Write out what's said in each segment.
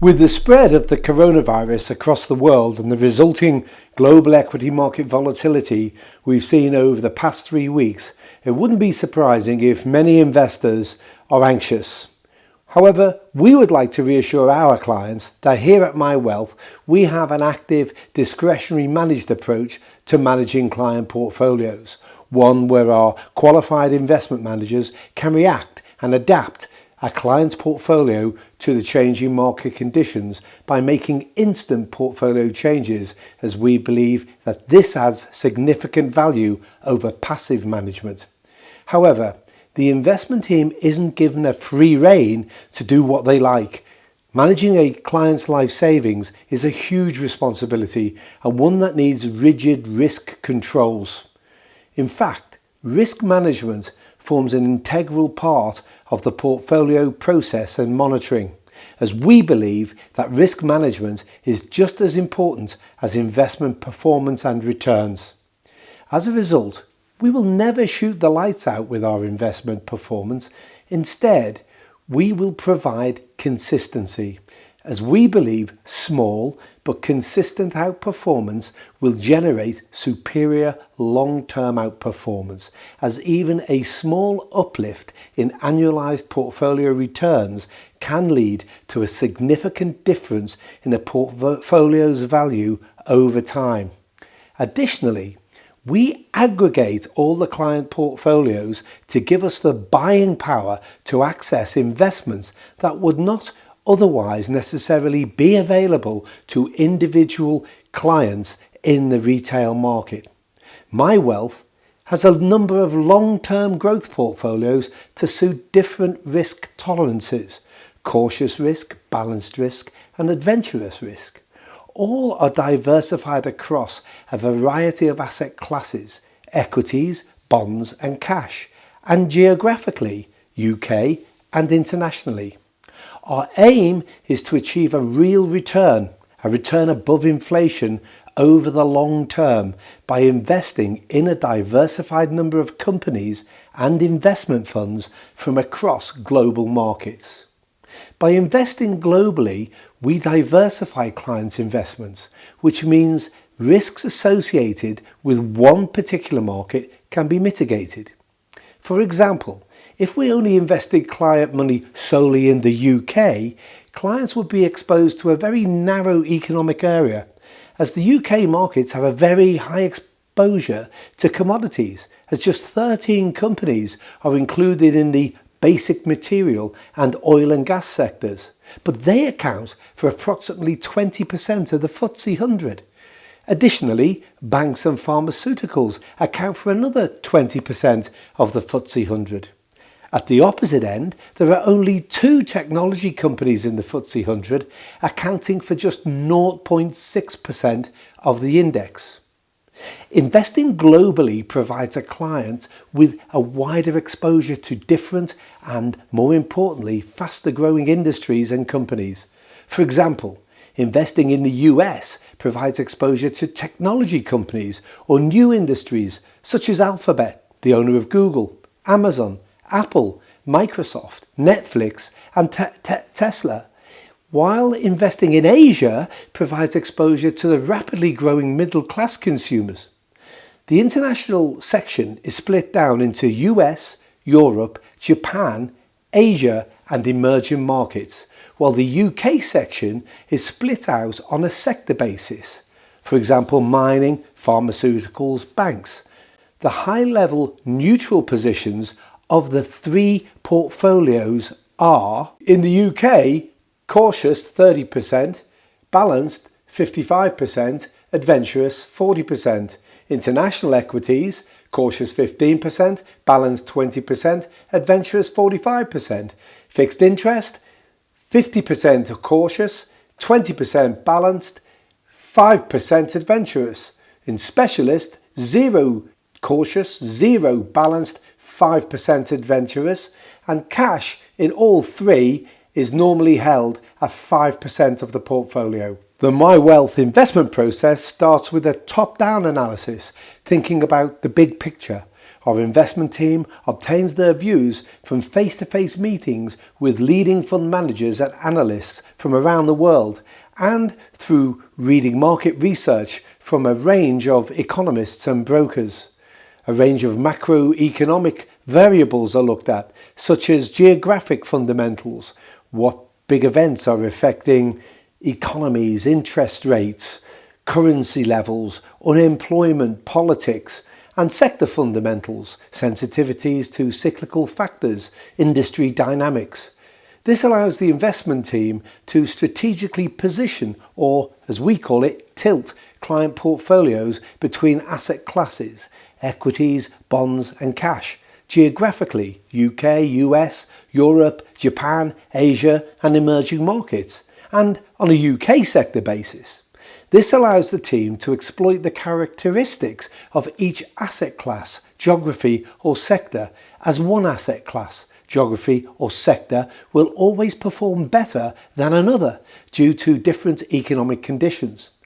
With the spread of the coronavirus across the world and the resulting global equity market volatility we've seen over the past 3 weeks, it wouldn't be surprising if many investors are anxious. However, we would like to reassure our clients that here at My Wealth, we have an active, discretionary managed approach to managing client portfolios, one where our qualified investment managers can react and adapt a client's portfolio to the changing market conditions by making instant portfolio changes, as we believe that this adds significant value over passive management. However, the investment team isn't given a free rein to do what they like. Managing a client's life savings is a huge responsibility and one that needs rigid risk controls. In fact, risk management forms an integral part of the portfolio process and monitoring, as we believe that risk management is just as important as investment performance and returns. As a result, we will never shoot the lights out with our investment performance. Instead, we will provide consistency, as we believe small but consistent outperformance will generate superior long-term outperformance, as even a small uplift in annualized portfolio returns can lead to a significant difference in a portfolio's value over time. Additionally, we aggregate all the client portfolios to give us the buying power to access investments that would not otherwise necessarily be available to individual clients in the retail market. My Wealth has a number of long-term growth portfolios to suit different risk tolerances: cautious risk, balanced risk, and adventurous risk. All are diversified across a variety of asset classes: equities, bonds and cash, and geographically, UK and internationally. Our aim is to achieve a real return, a return above inflation over the long term, by investing in a diversified number of companies and investment funds from across global markets. By investing globally, we diversify clients' investments, which means risks associated with one particular market can be mitigated. For example, if we only invested client money solely in the UK, clients would be exposed to a very narrow economic area, as the UK markets have a very high exposure to commodities, as just 13 companies are included in the basic material and oil and gas sectors, but they account for approximately 20% of the FTSE 100. Additionally, banks and pharmaceuticals account for another 20% of the FTSE 100. At the opposite end, there are only 2 technology companies in the FTSE 100, accounting for just 0.6% of the index. Investing globally provides a client with a wider exposure to different and, more importantly, faster growing industries and companies. For example, investing in the US provides exposure to technology companies or new industries such as Alphabet, the owner of Google, Amazon, Apple, Microsoft, Netflix and Tesla, while investing in Asia provides exposure to the rapidly growing middle class consumers. The international section is split down into US, Europe, Japan, Asia and emerging markets, while the UK section is split out on a sector basis. For example, mining, pharmaceuticals, banks. The high-level neutral positions of the 3 portfolios are: in the UK, cautious 30%, balanced 55%, adventurous 40%. International equities, cautious 15%, balanced 20%, adventurous 45%. Fixed interest, 50% cautious, 20% balanced, 5% adventurous. In specialist, 0 cautious, 0 balanced, 5% adventurous, and cash in all 3 is normally held at 5% of the portfolio. The My Wealth investment process starts with a top-down analysis, thinking about the big picture, Our investment team obtains their views from face-to-face meetings with leading fund managers and analysts from around the world, and through reading market research from a range of economists and brokers. A range of macroeconomic variables are looked at, such as geographic fundamentals, what big events are affecting economies, interest rates, currency levels, unemployment, politics, and sector fundamentals, sensitivities to cyclical factors, industry dynamics. This allows the investment team to strategically position, or as we call it, tilt, client portfolios between asset classes, equities, bonds and cash, geographically UK, US, Europe, Japan, Asia and emerging markets, and on a UK sector basis. This allows the team to exploit the characteristics of each asset class, geography or sector, as one asset class, geography or sector will always perform better than another due to different economic conditions.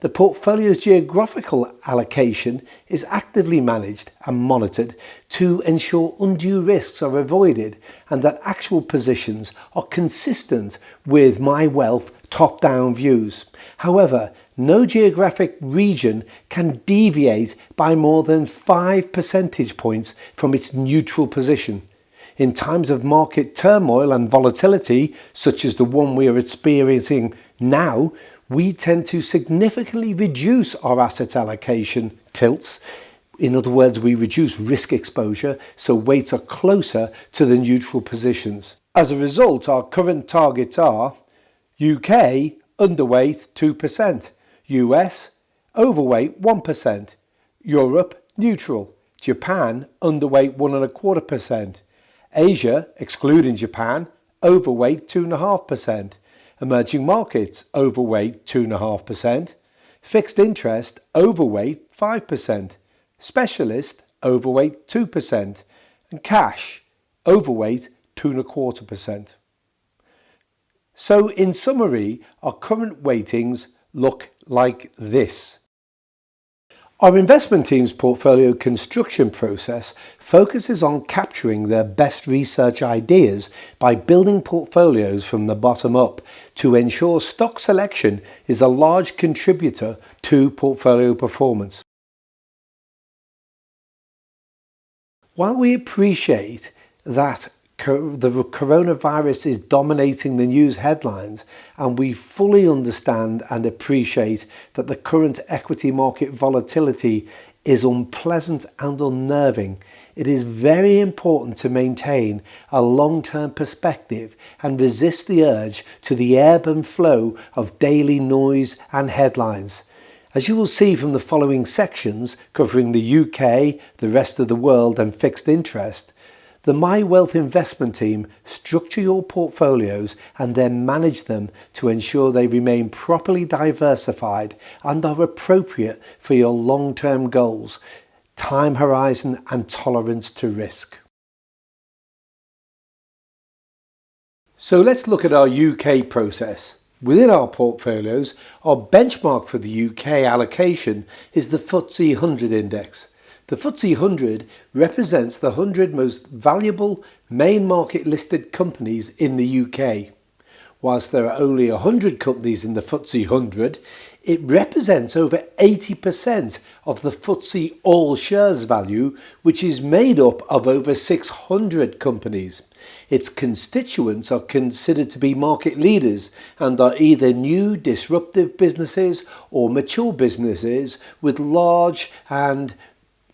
The portfolio's geographical allocation is actively managed and monitored to ensure undue risks are avoided and that actual positions are consistent with My Wealth top-down views. However, no geographic region can deviate by more than 5 percentage points from its neutral position. In times of market turmoil and volatility, such as the one we are experiencing now, we tend to significantly reduce our asset allocation tilts. In other words, we reduce risk exposure, so weights are closer to the neutral positions. As a result, our current targets are UK underweight 2%, US overweight 1%, Europe neutral, Japan underweight 1.25%, Asia, excluding Japan, overweight 2.5%, emerging markets overweight 2.5%, fixed interest overweight 5%, specialist overweight 2%, and cash overweight 2.25%. So in summary, our current weightings look like this. Our investment team's portfolio construction process focuses on capturing their best research ideas by building portfolios from the bottom up to ensure stock selection is a large contributor to portfolio performance. While we appreciate that the coronavirus is dominating the news headlines, and we fully understand and appreciate that the current equity market volatility is unpleasant and unnerving, it is very important to maintain a long-term perspective and resist the urge to the ebb and flow of daily noise and headlines. As you will see from the following sections covering the UK, the rest of the world and fixed interest, the My Wealth investment team structure your portfolios and then manage them to ensure they remain properly diversified and are appropriate for your long-term goals, time horizon and tolerance to risk. So let's look at our UK process. Within our portfolios, our benchmark for the UK allocation is the FTSE 100 index. The FTSE 100 represents the 100 most valuable main market listed companies in the UK. Whilst there are only 100 companies in the FTSE 100, it represents over 80% of the FTSE All Shares value, which is made up of over 600 companies. Its constituents are considered to be market leaders and are either new disruptive businesses or mature businesses with large and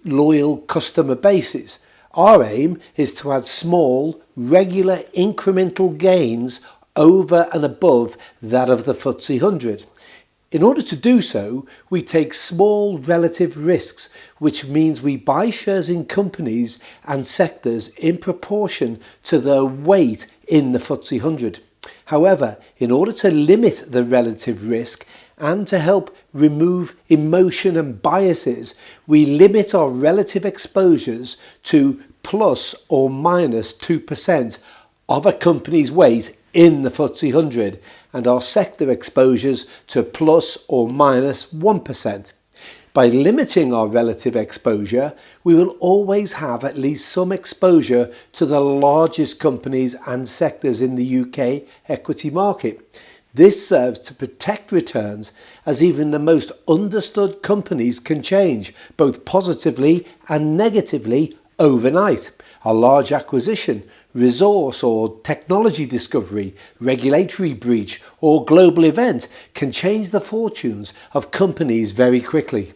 loyal customer bases. Our aim is to add small, regular incremental gains over and above that of the FTSE 100. In order to do so, we take small relative risks, which means we buy shares in companies and sectors in proportion to their weight in the FTSE 100. However, in order to limit the relative risk and to help remove emotion and biases, we limit our relative exposures to plus or minus 2% of a company's weight in the FTSE 100 and our sector exposures to plus or minus 1%. By limiting our relative exposure, we will always have at least some exposure to the largest companies and sectors in the UK equity market. This serves to protect returns, as even the most understood companies can change, both positively and negatively, overnight. A large acquisition, resource or technology discovery, regulatory breach or global event can change the fortunes of companies very quickly.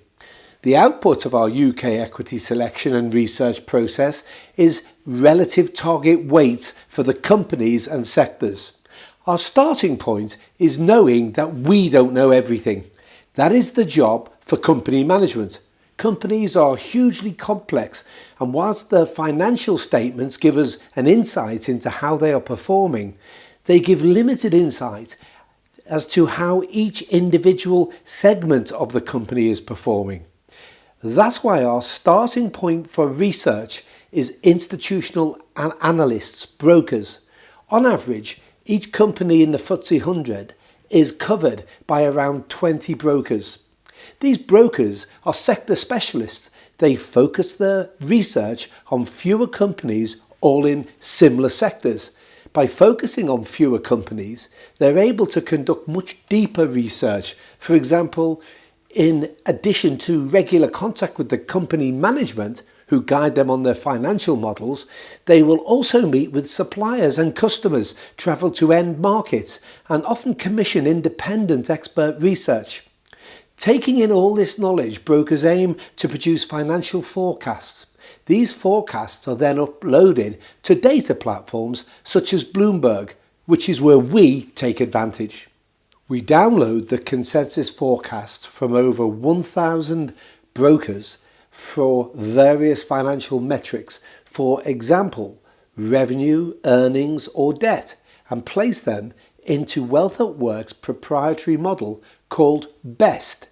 The output of our UK equity selection and research process is relative target weights for the companies and sectors. Our starting point is knowing that we don't know everything. That is the job for company management. Companies are hugely complex, and whilst the financial statements give us an insight into how they are performing, they give limited insight as to how each individual segment of the company is performing. That's why our starting point for research is institutional analysts, brokers. On average, each company in the FTSE 100 is covered by around 20 brokers. These brokers are sector specialists. They focus their research on fewer companies, all in similar sectors. By focusing on fewer companies, they're able to conduct much deeper research. For example, in addition to regular contact with the company management, who guide them on their financial models, they will also meet with suppliers and customers, travel to end markets, and often commission independent expert research. Taking in all this knowledge, brokers aim to produce financial forecasts. These forecasts are then uploaded to data platforms such as Bloomberg, which is where we take advantage. We download the consensus forecasts from over 1,000 brokers for various financial metrics, for example, revenue, earnings or debt, and place them into Wealth at Work's proprietary model called BEST,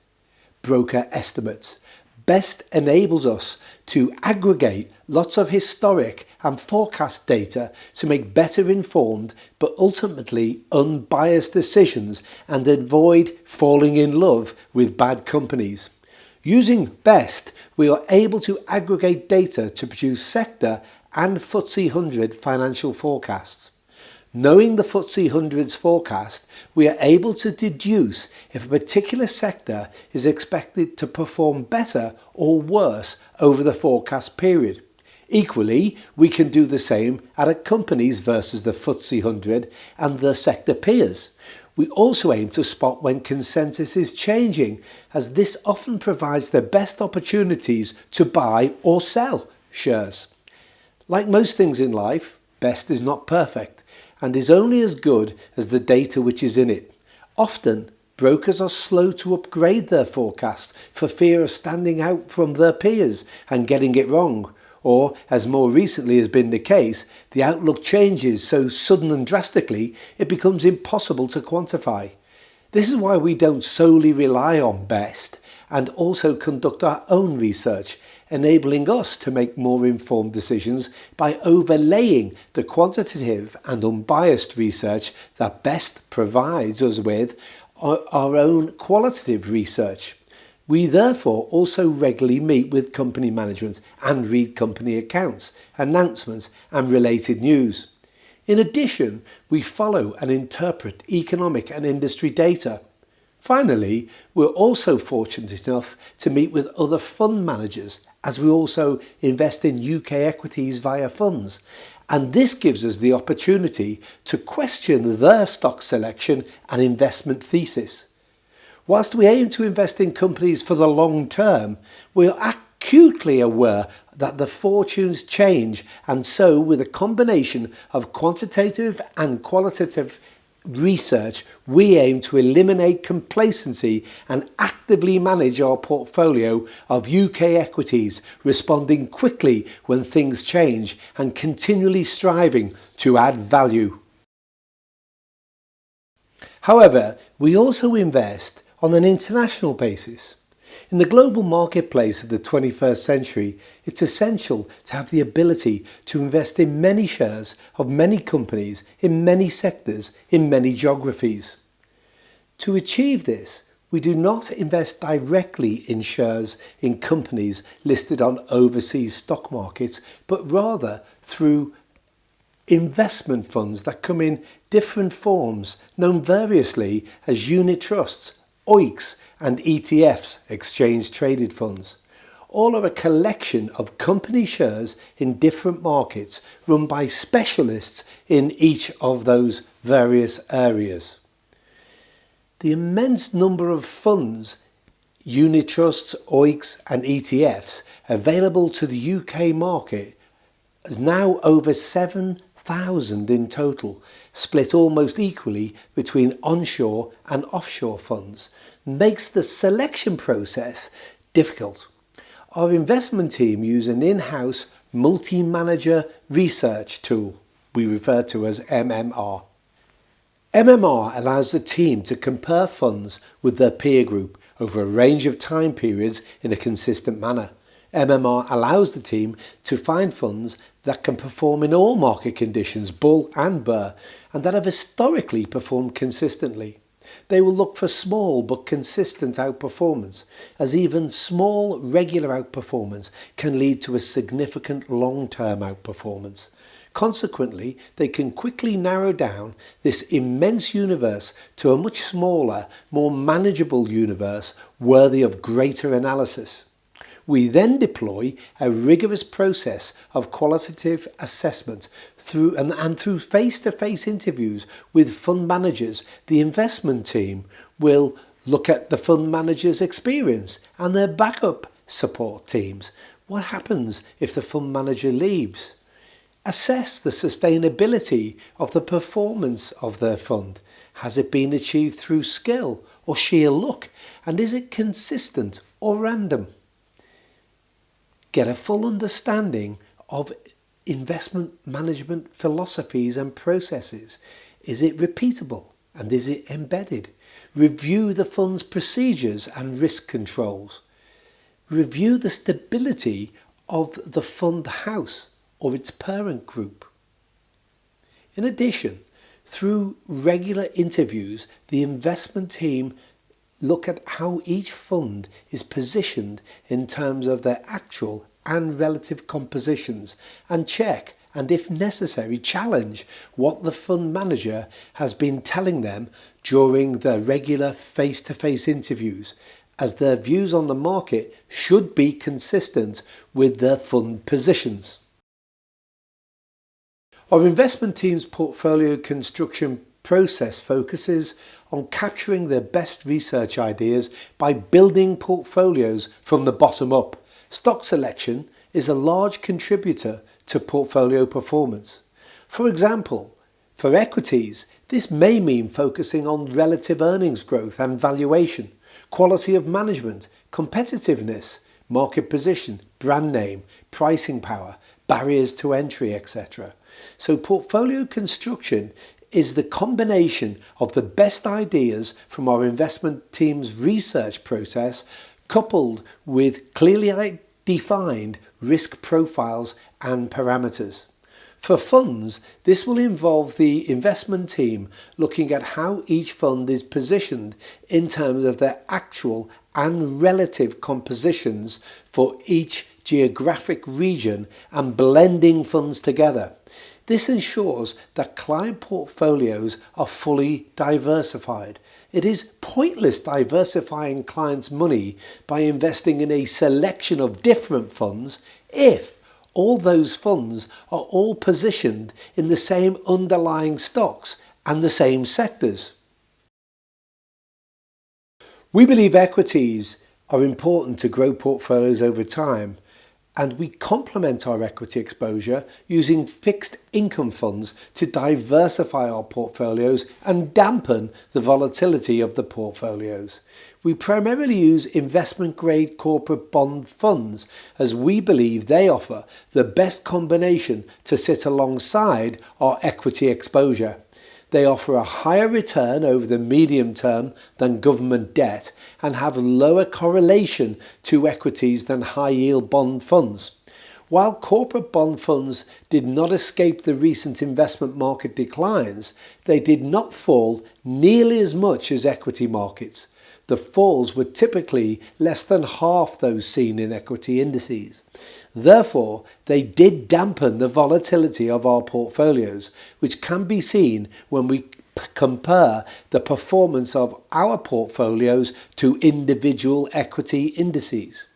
Broker Estimates. BEST enables us to aggregate lots of historic and forecast data to make better informed but ultimately unbiased decisions and avoid falling in love with bad companies. Using BEST, we are able to aggregate data to produce sector and FTSE 100 financial forecasts. Knowing the FTSE 100's forecast, we are able to deduce if a particular sector is expected to perform better or worse over the forecast period. Equally, we can do the same at companies versus the FTSE 100 and the sector peers. We also aim to spot when consensus is changing, as this often provides the best opportunities to buy or sell shares. Like most things in life, BEST is not perfect and is only as good as the data which is in it. Often, brokers are slow to upgrade their forecasts for fear of standing out from their peers and getting it wrong. Or, as more recently has been the case, the outlook changes so sudden and drastically it becomes impossible to quantify. This is why we don't solely rely on BEST and also conduct our own research, enabling us to make more informed decisions by overlaying the quantitative and unbiased research that BEST provides us with our own qualitative research. We therefore also regularly meet with company management and read company accounts, announcements and related news. In addition, we follow and interpret economic and industry data. Finally, we're also fortunate enough to meet with other fund managers, as we also invest in UK equities via funds, and this gives us the opportunity to question their stock selection and investment thesis. Whilst we aim to invest in companies for the long term, we are acutely aware that the fortunes change, and so with a combination of quantitative and qualitative research, we aim to eliminate complacency and actively manage our portfolio of UK equities, responding quickly when things change and continually striving to add value. However, we also invest on an international basis. In the global marketplace of the 21st century, it's essential to have the ability to invest in many shares of many companies, in many sectors, in many geographies. To achieve this, We do not invest directly in shares in companies listed on overseas stock markets, but rather through investment funds that come in different forms, known variously as unit trusts, OEICs and ETFs, exchange traded funds. All are a collection of company shares in different markets run by specialists in each of those various areas. The immense number of funds, unit trusts, OEICs and ETFs available to the UK market is now over 7,000 in total, split almost equally between onshore and offshore funds, makes the selection process difficult. Our investment team use an in-house multi-manager research tool we refer to as MMR. MMR allows the team to compare funds with their peer group over a range of time periods in a consistent manner. MMR allows the team to find funds that can perform in all market conditions, bull and bear, and that have historically performed consistently. They will look for small but consistent outperformance, as even small regular outperformance can lead to a significant long-term outperformance. Consequently, they can quickly narrow down this immense universe to a much smaller, more manageable universe worthy of greater analysis. We then deploy a rigorous process of qualitative assessment through face-to-face interviews with fund managers. The investment team will look at the fund manager's experience and their backup support teams. What happens if the fund manager leaves? Assess the sustainability of the performance of their fund. Has it been achieved through skill or sheer luck? And is it consistent or random? Get a full understanding of investment management philosophies and processes. Is it repeatable and is it embedded? Review the fund's procedures and risk controls. Review the stability of the fund house or its parent group. In addition, through regular interviews, the investment team look at how each fund is positioned in terms of their actual and relative compositions and check and, if necessary, challenge what the fund manager has been telling them during their regular face-to-face interviews, as their views on the market should be consistent with their fund positions. Our investment team's portfolio construction process focuses on capturing their best research ideas by building portfolios from the bottom up. Stock selection is a large contributor to portfolio performance. For example, for equities, this may mean focusing on relative earnings growth and valuation, quality of management, competitiveness, market position, brand name, pricing power, barriers to entry, etc. So portfolio construction is the combination of the best ideas from our investment team's research process coupled with clearly defined risk profiles and parameters. For funds, this will involve the investment team looking at how each fund is positioned in terms of their actual and relative compositions for each geographic region and blending funds together. This ensures that client portfolios are fully diversified. It is pointless diversifying clients' money by investing in a selection of different funds if all those funds are all positioned in the same underlying stocks and the same sectors. We believe equities are important to grow portfolios over time, and we complement our equity exposure using fixed income funds to diversify our portfolios and dampen the volatility of the portfolios. We primarily use investment-grade corporate bond funds as we believe they offer the best combination to sit alongside our equity exposure. They offer a higher return over the medium term than government debt and have lower correlation to equities than high-yield bond funds. While corporate bond funds did not escape the recent investment market declines, they did not fall nearly as much as equity markets. the falls were typically less than half those seen in equity indices. Therefore, they did dampen the volatility of our portfolios, which can be seen when we compare the performance of our portfolios to individual equity indices.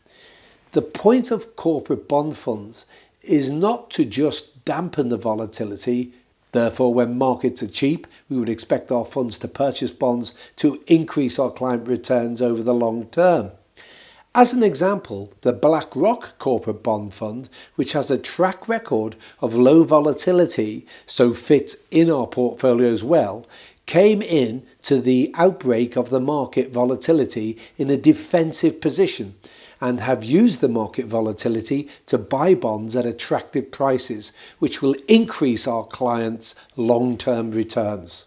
The point of corporate bond funds is not to just dampen the volatility. Therefore, when markets are cheap, we would expect our funds to purchase bonds to increase our client returns over the long term. As an example, the BlackRock Corporate Bond Fund, which has a track record of low volatility, so fits in our portfolios well, came in to the outbreak of the market volatility in a defensive position and have used the market volatility to buy bonds at attractive prices, which will increase our clients' long-term returns.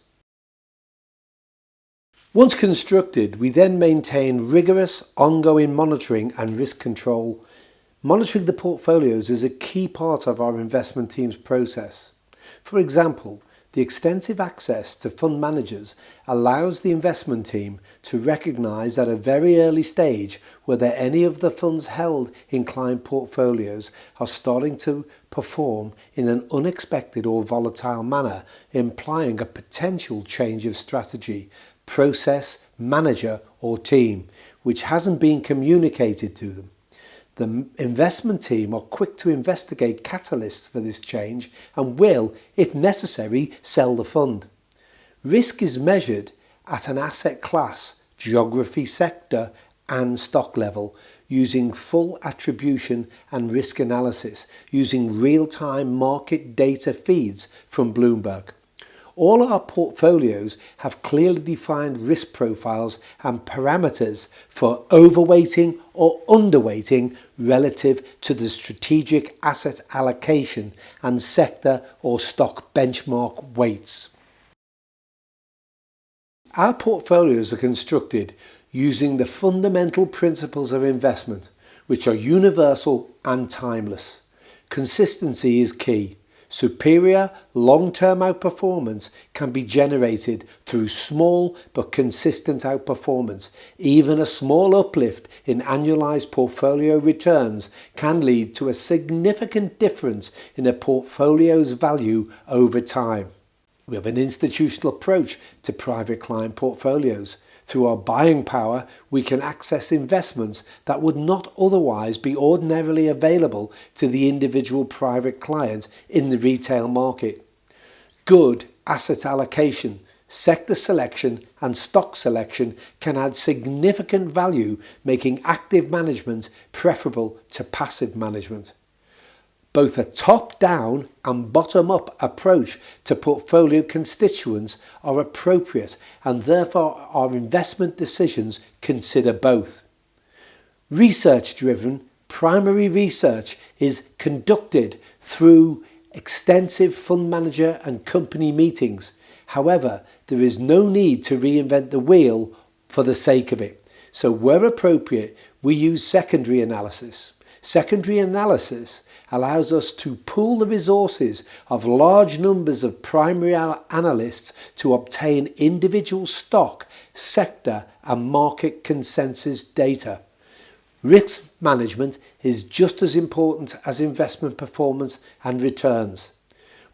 Once constructed, we then maintain rigorous ongoing monitoring and risk control. Monitoring the portfolios is a key part of our investment team's process. For example, the extensive access to fund managers allows the investment team to recognise at a very early stage whether any of the funds held in client portfolios are starting to perform in an unexpected or volatile manner, implying a potential change of strategy, process, manager or team, which hasn't been communicated to them. The investment team are quick to investigate catalysts for this change and will, if necessary, sell the fund. Risk is measured at an asset class, geography, sector and stock level using full attribution and risk analysis using real-time market data feeds from Bloomberg. All our portfolios have clearly defined risk profiles and parameters for overweighting or underweighting relative to the strategic asset allocation and sector or stock benchmark weights. Our portfolios are constructed using the fundamental principles of investment, which are universal and timeless. Consistency is key. Superior long-term outperformance can be generated through small but consistent outperformance. Even a small uplift in annualized portfolio returns can lead to a significant difference in a portfolio's value over time. We have an institutional approach to private client portfolios. Through our buying power, we can access investments that would not otherwise be ordinarily available to the individual private client in the retail market. Good asset allocation, sector selection and stock selection can add significant value, making active management preferable to passive management. Both a top-down and bottom-up approach to portfolio constituents are appropriate, and therefore our investment decisions consider both. Research-driven primary research is conducted through extensive fund manager and company meetings. However, there is no need to reinvent the wheel for the sake of it. So where appropriate, we use secondary analysis. Secondary analysis allows us to pool the resources of large numbers of primary analysts to obtain individual stock, sector and market consensus data. Risk management is just as important as investment performance and returns.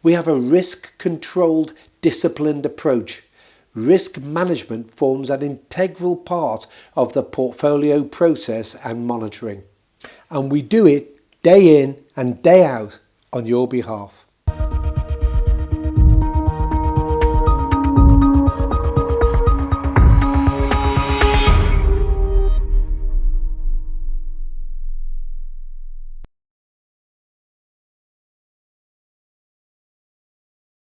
We have a risk-controlled, disciplined approach. Risk management forms an integral part of the portfolio process and monitoring. And we do it day in and day out on your behalf.